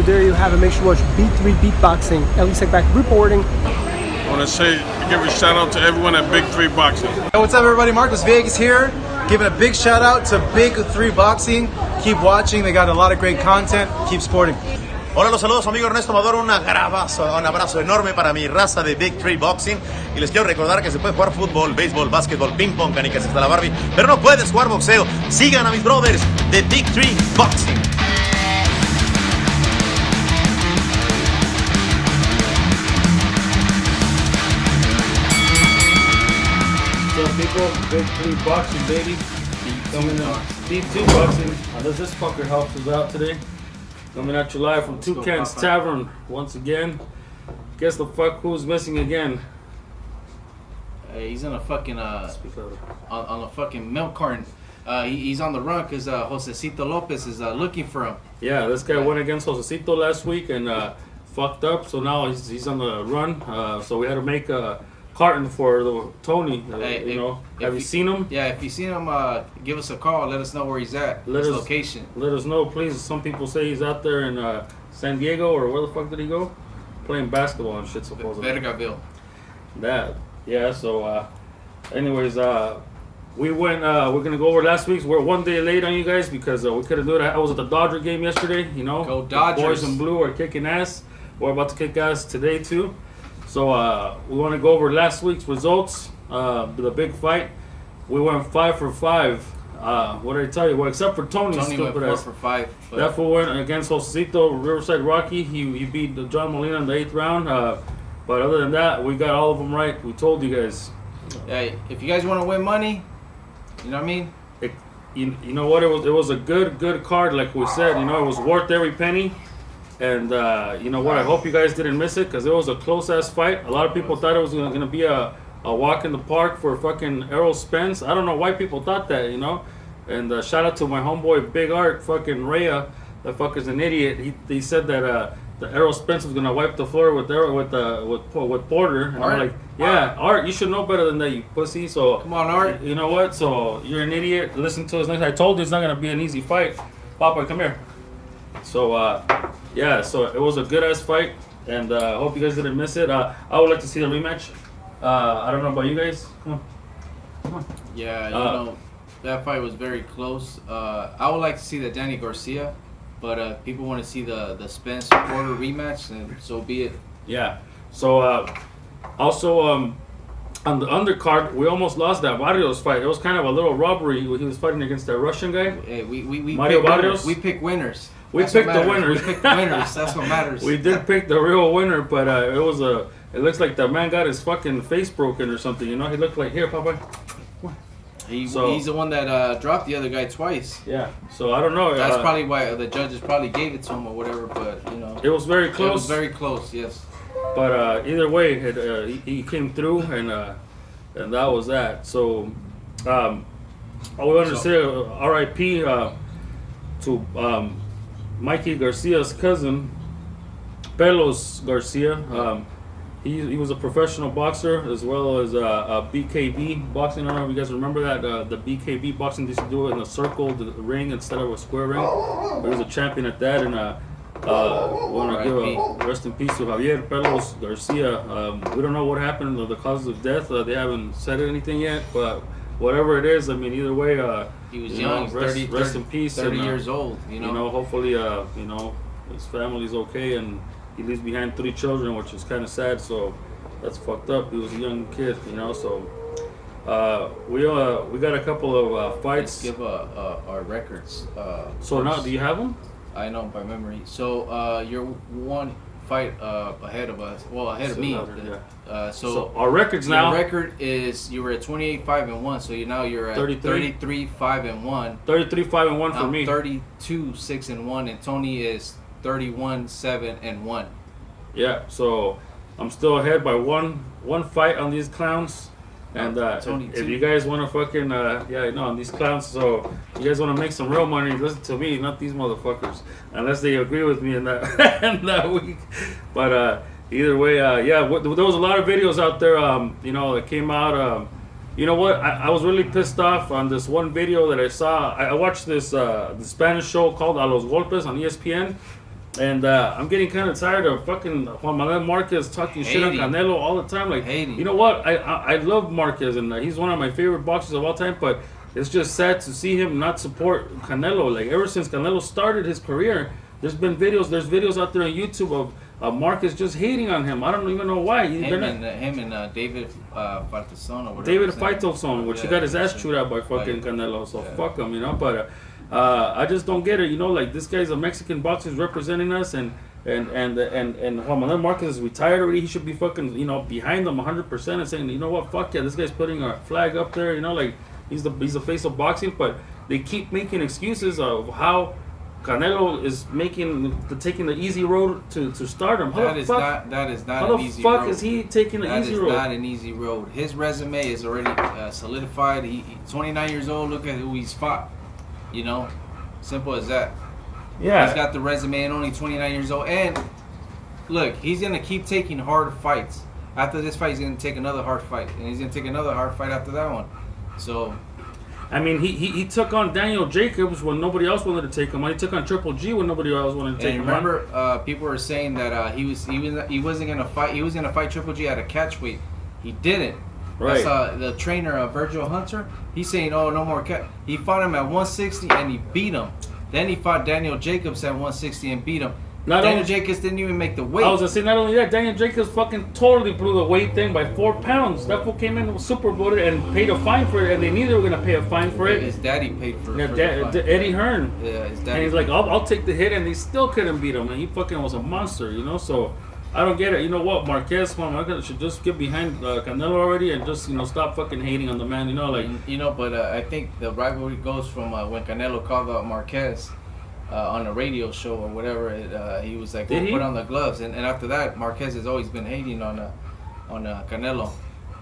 there you have it. Make sure to watch B3 Beatboxing. Ellie back reporting. I want to give a shout out to everyone at Big 3 Boxing. Hey, what's up, everybody? Marcos Vegas here, giving a big shout out to Big 3 Boxing. Keep watching, they got a lot of great content. Keep sporting. Hola, los saludos, amigo Ernesto Amador, un abrazo enorme para mi raza de Big 3 Boxing. Y les quiero recordar que se puede jugar fútbol, béisbol, básquetbol, ping pong, canicas hasta la Barbie, pero no puedes jugar boxeo. Sigan a mis brothers de Big 3 Boxing. What's up, people? Big 3 Boxing, baby. Coming out. Deep 2 Boxing. Unless this fucker helps us out today. Coming at you live from Toucan's Tavern once again. Guess the fuck who's missing again? Hey, he's in a fucking on a fucking milk carton. He's on the run because Josecito Lopez is looking for him. Yeah, this guy went against Josecito last week and fucked up. So now he's on the run. So we had to make a carton for the Toni. Have you seen him? Yeah, if you seen him, give us a call. Let us know where he's at. His location. Let us know, please. Some people say he's out there in San Diego, or where the fuck did he go? Playing basketball and shit, supposedly. Vergaville. Yeah. So, anyways, we went. We're gonna go over last week's. We're one day late on you guys because we couldn't do it. I was at the Dodger game yesterday. You know, go Dodgers. The boys in blue are kicking ass. We're about to kick ass today too. So we want to go over last week's results. The big fight. We went 5 for 5. What did I tell you? Well, except for Toni went 4 for 5. That fool went against Josecito, Riverside Rocky. He beat John Molina in the 8th round. But other than that, we got all of them right. We told you guys. Hey, if you guys want to win money, you know what I mean? You know what? It was a good card, like we said. You know, it was worth every penny. And you know what? I hope you guys didn't miss it because it was a close-ass fight. A lot of people thought it was going to be a walk in the park for fucking Errol Spence. I don't know why people thought that, you know. And shout out to my homeboy Big Art, fucking Rhea. That fucker's an idiot. He said that the Errol Spence was going to wipe the floor with Porter. And I'm like, yeah, Art, you should know better than that, you pussy. So come on, Art. You know what? So you're an idiot. Listen to us next. I told you it's not going to be an easy fight. Papa, come here. So yeah, so it was a good ass fight, and I hope you guys didn't miss it. I would like to see the rematch. I don't know about you guys. Come on. Yeah, you know, that fight was very close. I would like to see the Danny Garcia, but people want to see the Spence Porter rematch, and so be it. Yeah. So also on the undercard, we almost lost that Barrios fight. It was kind of a little robbery. He was fighting against that Russian guy. Hey, we Mario pick Barrios. We pick winners. We picked the winners. We picked the winners. That's what matters. We did pick the real winner, but it looks like the man got his fucking face broken or something. You know, he looked like, here, Papa. He's the one that dropped the other guy twice. Yeah. So I don't know. That's probably why the judges probably gave it to him or whatever. But you know, it was very close. It was very close. Yes. But either way, he came through, and that was that. So I wanted to say R.I.P. To Mikey Garcia's cousin, Pelos Garcia. He was a professional boxer as well as BKB boxing. I don't know if you guys remember that. The BKB boxing, they used to do it in a circle, the ring instead of a square ring. He was a champion at that, and want to give a rest in peace to Javier Pelos Garcia. We don't know what happened, the causes of death. They haven't said anything yet, but whatever it is, I mean, either way, he was young, rest in peace. 30 and, years old, you know. Hopefully, his family's okay, and he leaves behind 3 children, which is kind of sad. So that's fucked up. He was a young kid, you know. So we got a couple of fights. Let's give our records. So now, do you have them? I know by memory. So you're one fight ahead of us. Well, ahead of me. Yeah. So our records now. Your record is you were at 28-5-1. So you're at 33-5-1. 33-5-1 for me. 32-6-1, and Toni is 31-7-1. Yeah. So I'm still ahead by one fight on these clowns. And Toni if you guys want to fucking, on these clowns, so you guys want to make some real money, listen to me, not these motherfuckers, unless they agree with me in that in that week. But either way, there was a lot of videos out there, that came out. You know what? I was really pissed off on this one video that I saw. I watched this the Spanish show called A Los Golpes on ESPN. And I'm getting kind of tired of fucking Juan Manuel Marquez talking shit on Hating. Canelo all the time. Like, Hating. you know what? I love Marquez, and he's one of my favorite boxers of all time. But it's just sad to see him not support Canelo. Like, ever since Canelo started his career, there's videos out there on YouTube of Marquez just hating on him. I don't even know why. Him and David Faitelson or whatever. David his name is. Faitelson, which he got his ass chewed out by fucking Canelo. So fuck him, you know. But I just don't get it, you know. Like, this guy's a Mexican boxer representing us, and Juan Manuel Marquez is retired already. He should be fucking, you know, behind them 100% and saying, you know what, fuck yeah, this guy's putting a flag up there, you know, like he's the face of boxing. But they keep making excuses of how Canelo is taking the easy road to stardom. That is not an easy road. How the fuck is he taking the easy road? That is not an easy road. His resume is already solidified. He's 29 years old. Look at who he's fought. You know, simple as that. Yeah. He's got the resume and only 29 years old. And look, he's gonna keep taking hard fights. After this fight, he's gonna take another hard fight, and he's gonna take another hard fight after that one. So, I mean, he took on Daniel Jacobs when nobody else wanted to take him on. He took on Triple G when nobody else wanted to take him on. Remember, people were saying that he wasn't gonna fight. He was gonna fight Triple G at a catch weight. He didn't. Right. That's the trainer, Virgil Hunter. He's saying, "Oh, no more catch." He fought him at 160 and he beat him. Then he fought Daniel Jacobs at 160 and beat him. Daniel Jacobs didn't even make the weight. I was gonna say, not only that, Daniel Jacobs fucking totally blew the weight thing by 4 pounds. That fool came in super bloated and paid a fine for it, and they knew they were gonna pay a fine for it. His daddy paid for it. Eddie Hearn. Yeah, his daddy. And he's like, I'll take the hit, and they still couldn't beat him, and he fucking was a monster, you know. So I don't get it. You know what, Marquez should just get behind Canelo already and just, you know, stop fucking hating on the man, you know, like. You know, but I think the rivalry goes from when Canelo called out Marquez. On a radio show or whatever, he was like, "Put on the gloves," and after that, Marquez has always been hating on Canelo.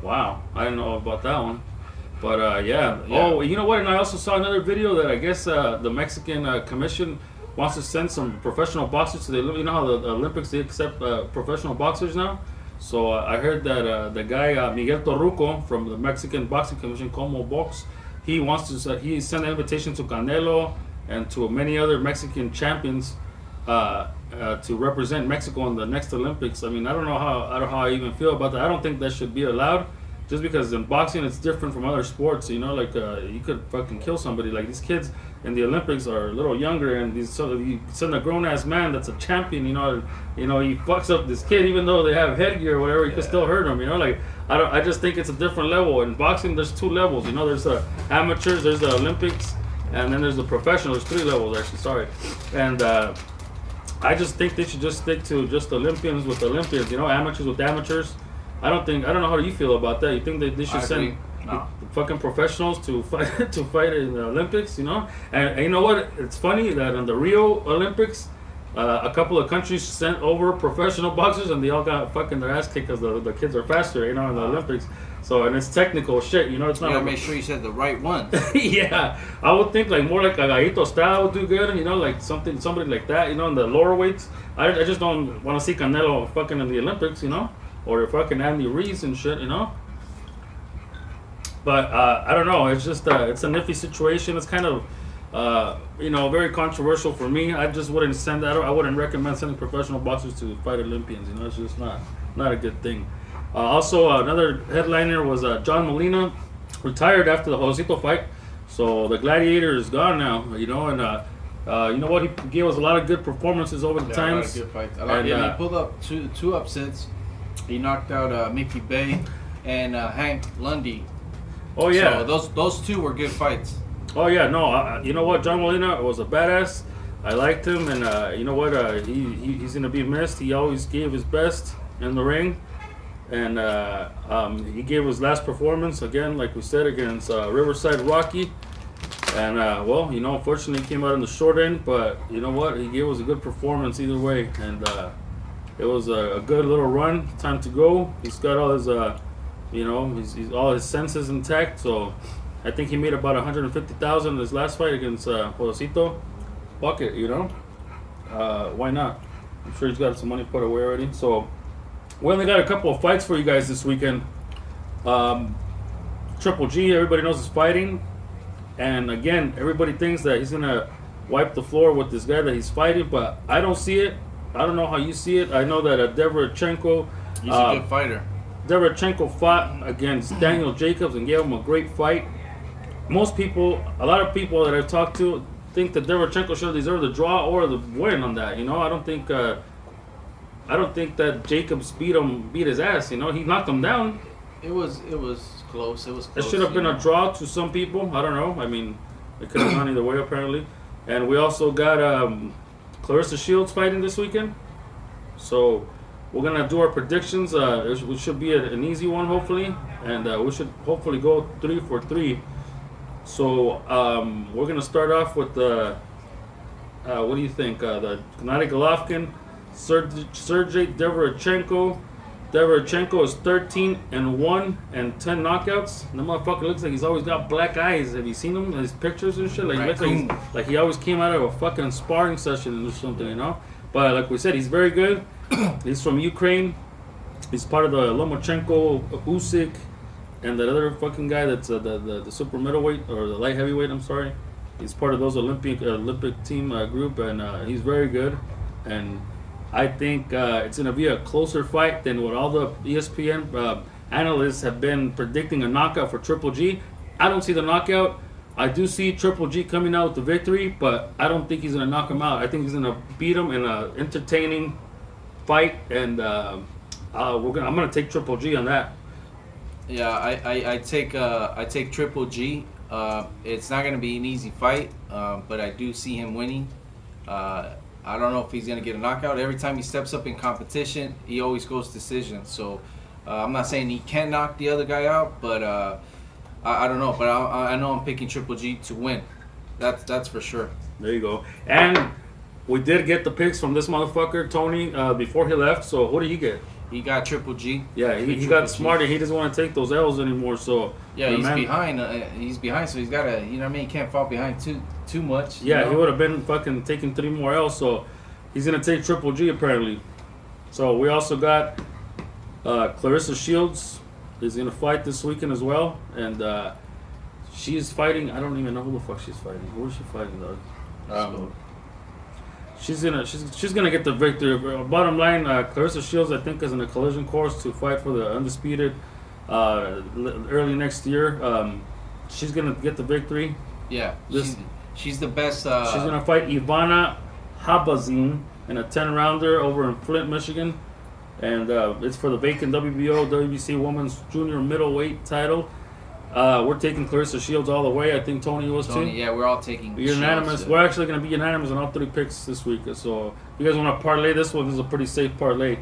Wow, I didn't know about that one, but yeah. Oh, you know what? And I also saw another video that I guess the Mexican Commission wants to send some professional boxers to the. You know how the Olympics they accept professional boxers now. So I heard that the guy Miguel Torruco from the Mexican Boxing Commission, Como Box, he wants to he sent an invitation to Canelo and to many other Mexican champions to represent Mexico in the next Olympics. I mean, I don't know how I even feel about that. I don't think that should be allowed, just because in boxing it's different from other sports. You know, like you could fucking kill somebody. Like, these kids in the Olympics are a little younger, and you send a grown ass man that's a champion. You know, he fucks up this kid, even though they have headgear or whatever. He could still hurt him. You know, like I just think it's a different level. In boxing, there's 2 levels. You know, there's the amateurs, there's the Olympics. And then there's the professional. There's 3 levels, actually. Sorry. And I just think they should just stick to just Olympians with Olympians. You know, amateurs with amateurs. I don't know how you feel about that. You think they should send fucking professionals to fight in the Olympics? You know. And you know what? It's funny that in the Rio Olympics, a couple of countries sent over professional boxers, and they all got fucking their ass kicked because the kids are faster. You know, in the Olympics. So, and it's technical shit, you know. It's not. You gotta make sure you said the right one. Yeah, I would think like more like a Gallito style would do good, you know, like somebody like that, you know, in the lower weights. I just don't want to see Canelo fucking in the Olympics, you know, or fucking Andy Ruiz and shit, you know. But I don't know. It's just it's a nifty situation. It's kind of you know, very controversial for me. I just wouldn't send that. I wouldn't recommend sending professional boxers to fight Olympians. You know, it's just not a good thing. Also, another headliner was John Molina, retired after the Josito fight. So the Gladiator is gone now, you know, and you know what? He gave us a lot of good performances over the times. A lot of good fights. He pulled up two upsets. He knocked out Mickey Bay and Hank Lundy. Oh yeah, so those 2 were good fights. Oh yeah, no, you know what? John Molina was a badass. I liked him, and you know what? He's gonna be missed. He always gave his best in the ring. And he gave his last performance again, like we said, against Riverside Rocky. And well, you know, unfortunately, he came out in the short end. But you know what? He gave us a good performance either way, and it was a good little run. Time to go. He's got all his, you know, he's all his senses intact. So I think he made about 150,000 in his last fight against Josito. Fuck it, you know. Why not? I'm sure he's got some money put away already. So. We only got a couple of fights for you guys this weekend. Triple G, everybody knows is fighting. And again, everybody thinks that he's going to wipe the floor with this guy that he's fighting, but I don't see it. I don't know how you see it. I know that Derevchenko, He's a good fighter. Derevchenko fought against Daniel Jacobs and gave him a great fight. A lot of people that I've talked to think that Derevchenko should deserve the draw or the win on that. You know, I don't think that Jacobs beat his ass. You know, he knocked him down. It was close. It should have been a draw to some people. I don't know. I mean, it could have gone either way apparently. And we also got Clarissa Shields fighting this weekend. So we're gonna do our predictions. It should be an easy one hopefully, and we should hopefully go 3 for 3. So we're gonna start off with the. What do you think? The Gennady Golovkin, Sergey Derevchenko. Derevchenko is 13-1 and 10 knockouts. The motherfucker looks like he's always got black eyes. Have you seen him? His pictures and shit. Like he looks like he always came out of a fucking sparring session or something, you know. But like we said, he's very good. He's from Ukraine. He's part of the Lomachenko, Usyk, and that other fucking guy that's the super middleweight or the light heavyweight. I'm sorry. He's part of those Olympic team group, and he's very good. And I think it's going to be a closer fight than what all the ESPN analysts have been predicting a knockout for Triple G. I don't see the knockout. I do see Triple G coming out with the victory, but I don't think he's going to knock him out. I think he's going to beat him in an entertaining fight, and I'm going to take Triple G on that. Yeah, I take Triple G. It's not going to be an easy fight, but I do see him winning. I don't know if he's going to get a knockout. Every time he steps up in competition, he always goes decision. So I'm not saying he can knock the other guy out, but I don't know. But I know I'm picking Triple G to win. That's for sure. There you go. And we did get the picks from this motherfucker, Tony, before he left. So what did he get? He got Triple G. Yeah, he got smart and he doesn't want to take those L's anymore. So yeah, he's behind. He's behind, so he's got to, you know what I mean? He can't fall behind too much. Yeah, you know? he would have been fucking taking 3 more L's. So he's going to take Triple G apparently. So we also got Clarissa Shields is going to fight this weekend as well. And she's fighting, I don't even know who the fuck she's fighting. Who is she fighting, though? She's gonna get the victory. Bottom line, Clarissa Shields, I think, is in a collision course to fight for the undisputed early next year. She's gonna get the victory. Yeah, she's the best. She's gonna fight Ivana Habazin in a 10-rounder over in Flint, Michigan, and it's for the vacant WBO WBC Women's Junior Middleweight title. We're taking Clarissa Shields all the way. I think Tony was too. Yeah, we're all taking unanimous. Shields. We're actually going to be unanimous on all 3 picks this week. So if you guys want to parlay this one, this is a pretty safe parlay.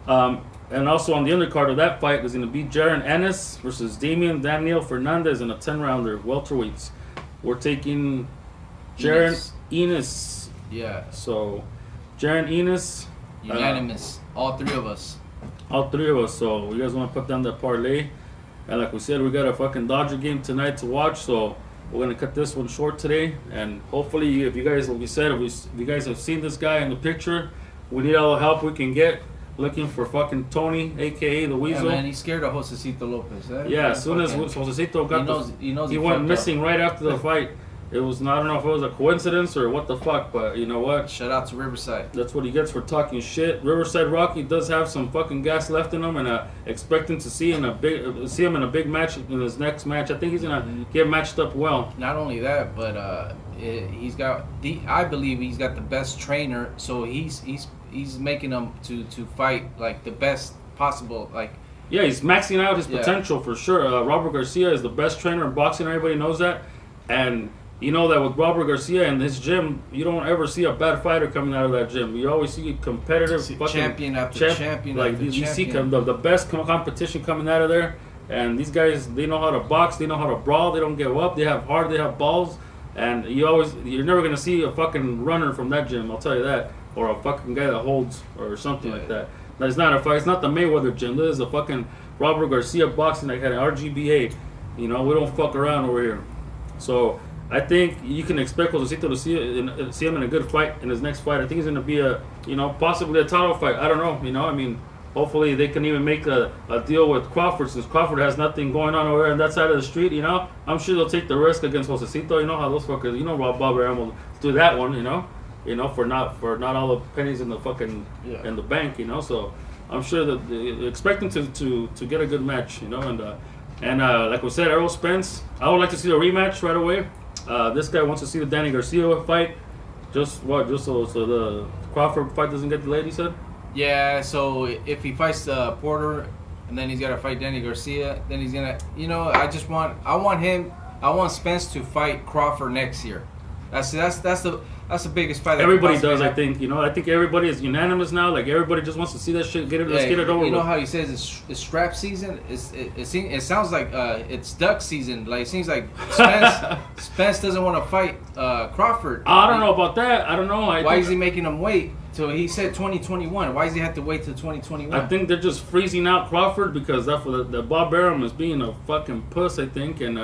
And also on the undercard of that fight is going to be Jaron Ennis versus Daniel Fernandez in a 10-rounder welterweights. We're taking Jaron Ennis. Yeah. So Jaron Ennis. Unanimous. All 3 of us. All 3 of us. So you guys want to put down that parlay. And like we said, we got a fucking Dodger game tonight to watch, so we're gonna cut this one short today. And hopefully, if you guys, like we said, if you guys have seen this guy in the picture, we need all the help we can get. Looking for fucking Tony, aka the Weasel. Yeah, man, he's scared of Josecito Lopez. Yeah, as soon as Josecito got he went missing right after the fight. It was, I don't know if it was a coincidence or what the fuck, but you know what? Shout out to Riverside. That's what he gets for talking shit. Riverside Rocky does have some fucking gas left in him, and expecting to see him in a big match in his next match. I think he's gonna get matched up well. Not only that, but I believe he's got the best trainer, so he's making him to fight like the best possible, like. Yeah, he's maxing out his potential for sure. Robert Garcia is the best trainer in boxing. Everybody knows that, and. You know that with Robert Garcia and his gym, you don't ever see a bad fighter coming out of that gym. You always see competitive champion after champion. Like you see the best competition coming out of there. And these guys, they know how to box, they know how to brawl, they don't give up, they have heart, they have balls. And you're never gonna see a fucking runner from that gym. I'll tell you that, or a fucking guy that holds or something like that. It's not a fight. It's not the Mayweather gym. This is a fucking Robert Garcia boxing that had an RGBA. You know, we don't fuck around over here. So. I think you can expect Josecito to see him in a good fight in his next fight. I think he's going to be possibly a title fight. I don't know. I mean, hopefully they can even make a deal with Crawford, since Crawford has nothing going on over there on that side of the street. I'm sure they'll take the risk against Josecito. You know how those fuckers. Bob Arum will do that one. you know, for not all the pennies in the fucking in the bank, you know. So I'm sure that expect them to get a good match, you know, and like we said, Errol Spence, I would like to see the rematch right away. This guy wants to see the Danny Garcia fight. Just so the Crawford fight doesn't get delayed, he said? Yeah, so if he fights Porter and then he's got to fight Danny Garcia, then he's going to, you know, I want Spence to fight Crawford next year. That's the biggest fight. Everybody does, I think. You know, I think everybody is unanimous now. Like, everybody just wants to see that shit. Let's get it over with. You know how he says it's strap season? It sounds like it's duck season. Like, it seems like Spence doesn't want to fight Crawford. I don't know about that. I don't know. Why is he making him wait till he said 2021? Why does he have to wait till 2021? I think they're just freezing out Crawford because that's what the Bob Arum is being a fucking puss, I think. And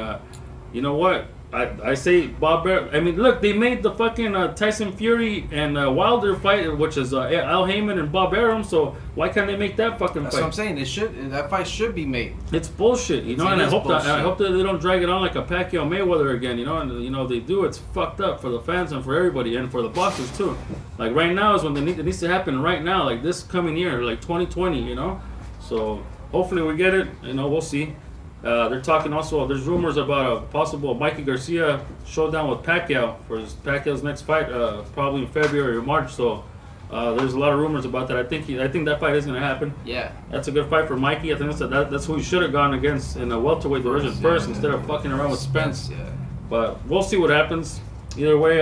you know what? I say Bob Arum. I mean, look, they made the fucking Tyson Fury and Wilder fight, which is Al Heyman and Bob Arum. So why can't they make that fucking That's fight? what I'm saying. That fight should be made. It's bullshit, you know. And I hope that they don't drag it on like a Pacquiao Mayweather again, you know. And you know they do. It's fucked up for the fans and for everybody and for the boxers too. Like right now is when it needs to happen right now, like this coming year, like 2020, you know. So hopefully we get it. You know, we'll see. They're talking also. There's rumors about a possible Mikey Garcia showdown with Pacquiao for Pacquiao's next fight, probably in February or March. So there's a lot of rumors about that. I think that fight is gonna happen. Yeah, that's a good fight for Mikey. I think that's who he should have gone against in the welterweight division first instead of fucking around with Spence. Yeah. But we'll see what happens. Either way,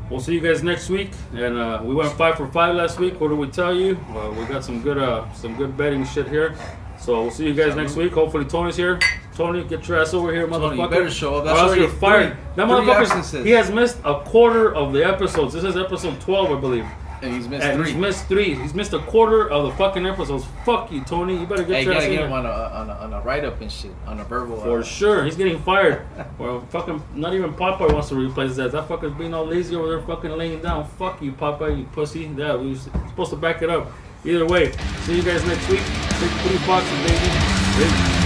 we'll see you guys next week. And we went 5 for 5 last week. What did we tell you? We got some good betting shit here. So we'll see you guys next week. Hopefully Tony's here. Tony, get your ass over here, motherfucker. Tony, you better show up. That's already fired. That motherfucker, he has missed a quarter of the episodes. This is episode 12, I believe. And he's missed 3. He's missed a quarter of the fucking episodes. Fuck you, Tony. You better get your ass in here. Hey, gotta get him on a write-up and shit. On a verbal. For sure. He's getting fired. Or fucking, not even Popeye wants to replace that. That fucker's being all lazy over there fucking laying down. Fuck you, Popeye, you pussy. Yeah, we were supposed to back it up. Either way, see you guys next week. Big 3 boxing, baby. Big.